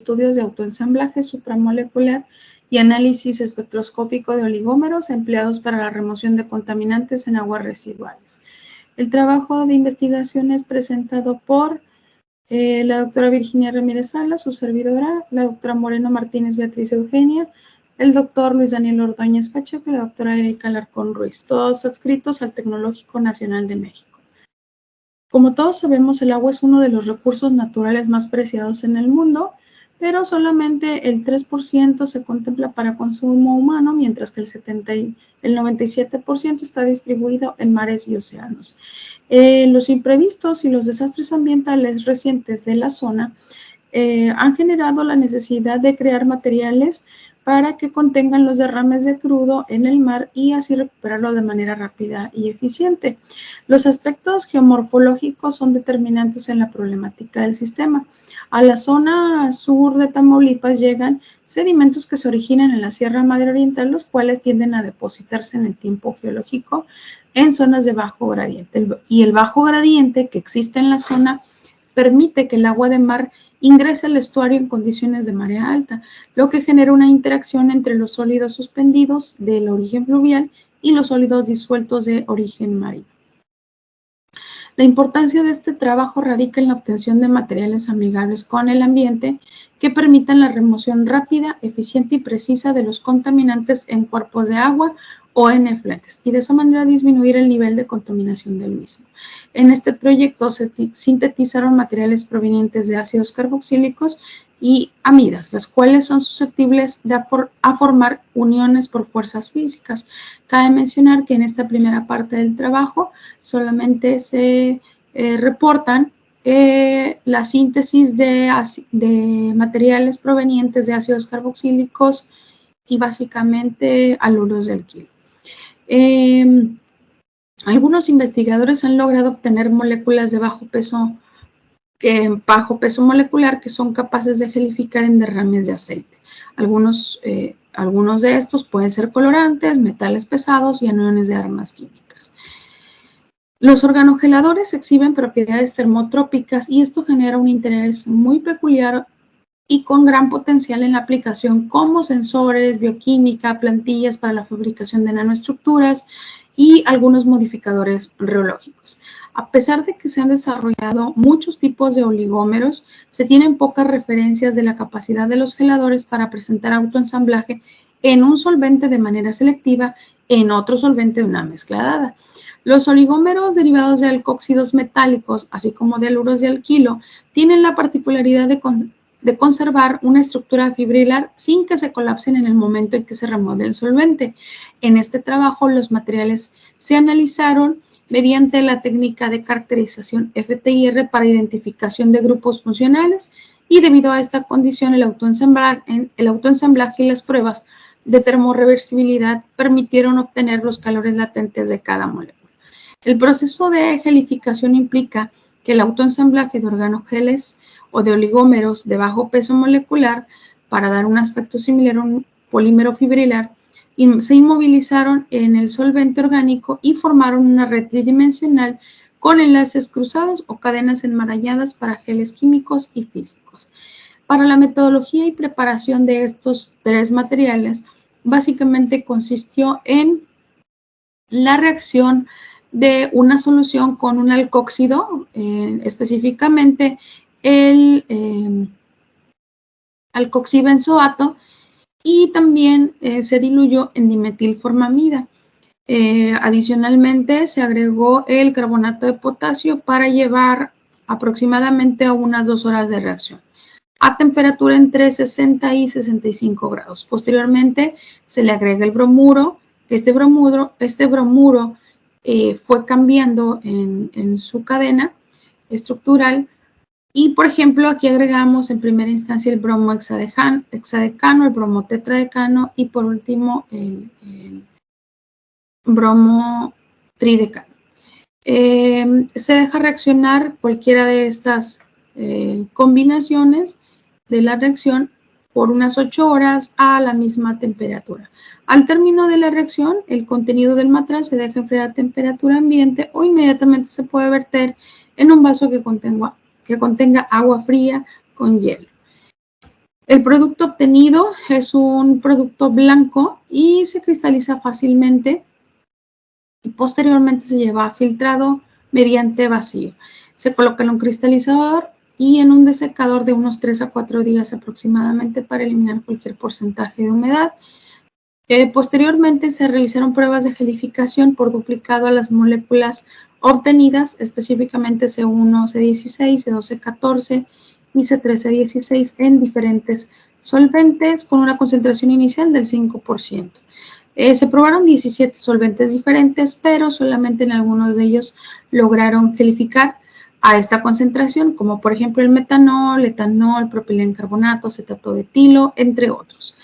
estudios de autoensamblaje supramolecular y análisis espectroscópico de oligómeros empleados para la remoción de contaminantes en aguas residuales. El trabajo de investigación es presentado por la doctora Virginia Ramírez Salas, su servidora, la doctora Moreno Martínez Beatriz Eugenia, el doctor Luis Daniel Ordóñez Pacheco y la doctora Erika Alarcón Ruiz, todos adscritos al Tecnológico Nacional de México. Como todos sabemos, el agua es uno de los recursos naturales más preciados en el mundo, pero solamente el 3% se contempla para consumo humano, mientras que el 97% está distribuido en mares y océanos. Los imprevistos y los desastres ambientales recientes de la zona han generado la necesidad de crear materiales para que contengan los derrames de crudo en el mar y así recuperarlo de manera rápida y eficiente. Los aspectos geomorfológicos son determinantes en la problemática del sistema. A la zona sur de Tamaulipas llegan sedimentos que se originan en la Sierra Madre Oriental, los cuales tienden a depositarse en el tiempo geológico en zonas de bajo gradiente. Y el bajo gradiente que existe en la zona permite que el agua de mar ingrese al estuario en condiciones de marea alta, lo que genera una interacción entre los sólidos suspendidos del origen fluvial y los sólidos disueltos de origen marino. La importancia de este trabajo radica en la obtención de materiales amigables con el ambiente que permitan la remoción rápida, eficiente y precisa de los contaminantes en cuerpos de agua o en efluentes y de esa manera disminuir el nivel de contaminación del mismo. En este proyecto se sintetizaron materiales provenientes de ácidos carboxílicos y amidas, las cuales son susceptibles de formar uniones por fuerzas físicas. Cabe mencionar que en esta primera parte del trabajo solamente se reportan la síntesis de materiales provenientes de ácidos carboxílicos y básicamente haluros de alquilo. Algunos investigadores han logrado obtener moléculas de bajo peso molecular que son capaces de gelificar en derrames de aceite. Algunos de estos pueden ser colorantes, metales pesados y aniones de armas químicas. Los organogeladores exhiben propiedades termotrópicas y esto genera un interés muy peculiar y con gran potencial en la aplicación como sensores, bioquímica, plantillas para la fabricación de nanoestructuras y algunos modificadores reológicos. A pesar de que se han desarrollado muchos tipos de oligómeros, se tienen pocas referencias de la capacidad de los geladores para presentar autoensamblaje en un solvente de manera selectiva, en otro solvente de una mezcla dada. Los oligómeros derivados de alcóxidos metálicos, así como de haluros de alquilo, tienen la particularidad de conservar una estructura fibrilar sin que se colapsen en el momento en que se remueve el solvente. En este trabajo, los materiales se analizaron mediante la técnica de caracterización FTIR para identificación de grupos funcionales y debido a esta condición, el autoensamblaje y las pruebas de termorreversibilidad permitieron obtener los calores latentes de cada molécula. El proceso de gelificación implica que el autoensamblaje de organogeles o de oligómeros de bajo peso molecular para dar un aspecto similar a un polímero fibrilar se inmovilizaron en el solvente orgánico y formaron una red tridimensional con enlaces cruzados o cadenas enmarañadas para geles químicos y físicos. Para la metodología y preparación de estos tres materiales, básicamente consistió en la reacción de una solución con un alcóxido, específicamente el alcoxibenzoato, y también se diluyó en dimetilformamida. Adicionalmente, se agregó el carbonato de potasio para llevar aproximadamente a unas 2 horas de reacción a temperatura entre 60 y 65 grados. Posteriormente, se le agrega el bromuro. Este bromuro fue cambiando en su cadena estructural. Y, por ejemplo, aquí agregamos en primera instancia el bromo hexadecano, el bromo tetradecano y, por último, el bromo tridecano. Se deja reaccionar cualquiera de estas combinaciones de la reacción por unas 8 horas a la misma temperatura. Al término de la reacción, el contenido del matraz se deja enfriar a temperatura ambiente o inmediatamente se puede verter en un vaso que contenga agua fría con hielo. El producto obtenido es un producto blanco y se cristaliza fácilmente y posteriormente se lleva a filtrado mediante vacío. Se coloca en un cristalizador y en un desecador de unos 3 a 4 días aproximadamente para eliminar cualquier porcentaje de humedad. Posteriormente se realizaron pruebas de gelificación por duplicado a las moléculas obtenidas, específicamente C1, C16, C12, C14 y C13, C16 en diferentes solventes con una concentración inicial del 5%. Se probaron 17 solventes diferentes, pero solamente en algunos de ellos lograron gelificar a esta concentración, como por ejemplo el metanol, etanol, propilencarbonato, acetato de etilo, entre otros.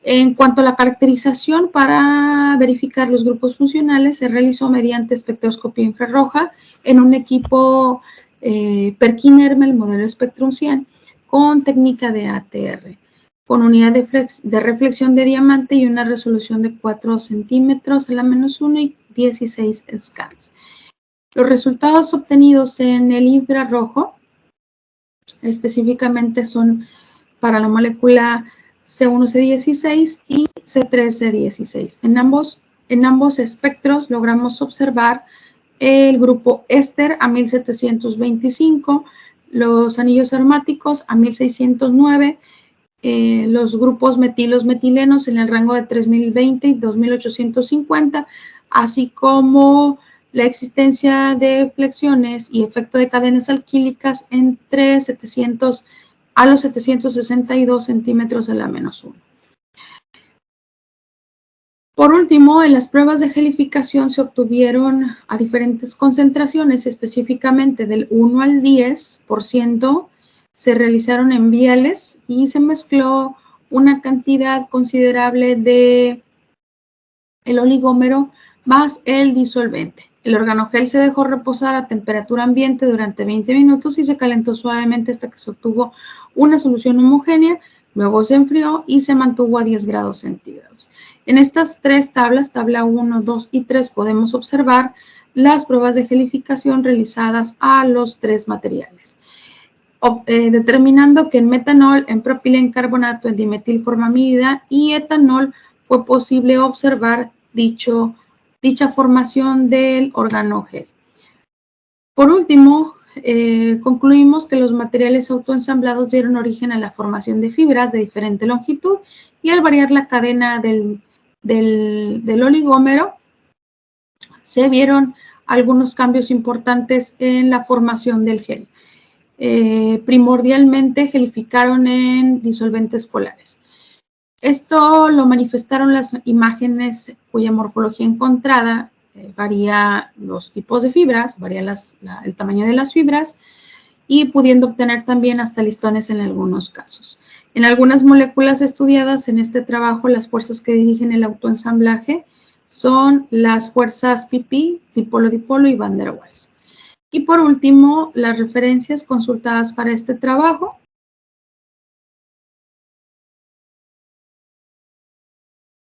En cuanto a la caracterización para verificar los grupos funcionales, se realizó mediante espectroscopía infrarroja en un equipo Perkin-Elmer, modelo Spectrum 100, con técnica de ATR, con unidad de reflexión de diamante y una resolución de 4 centímetros a la -1 y 16 scans. Los resultados obtenidos en el infrarrojo específicamente son para la molécula C1-C16 y C3-C16. En ambos espectros logramos observar el grupo éster a 1725, los anillos aromáticos a 1609, los grupos metilos metilenos en el rango de 3020 y 2850, así como la existencia de flexiones y efecto de cadenas alquílicas entre 700 a los 762 centímetros a la -1. Por último, en las pruebas de gelificación se obtuvieron a diferentes concentraciones, específicamente del 1 al 10%, se realizaron en viales y se mezcló una cantidad considerable de el oligómero más el disolvente. El organogel se dejó reposar a temperatura ambiente durante 20 minutos y se calentó suavemente hasta que se obtuvo una solución homogénea. Luego se enfrió y se mantuvo a 10 grados centígrados. En estas tres tablas, tabla 1, 2 y 3, podemos observar las pruebas de gelificación realizadas a los tres materiales. Determinando que en metanol, en propilencarbonato, en dimetilformamida y etanol fue posible observar dicha formación del organogel. Por último, concluimos que los materiales autoensamblados dieron origen a la formación de fibras de diferente longitud y al variar la cadena del oligómero, se vieron algunos cambios importantes en la formación del gel. Primordialmente gelificaron en disolventes polares. Esto lo manifestaron las imágenes cuya morfología encontrada varía los tipos de fibras, varía el tamaño de las fibras y pudiendo obtener también hasta listones en algunos casos. En algunas moléculas estudiadas en este trabajo, las fuerzas que dirigen el autoensamblaje son las fuerzas pp, dipolo-dipolo y van der Waals. Y por último, las referencias consultadas para este trabajo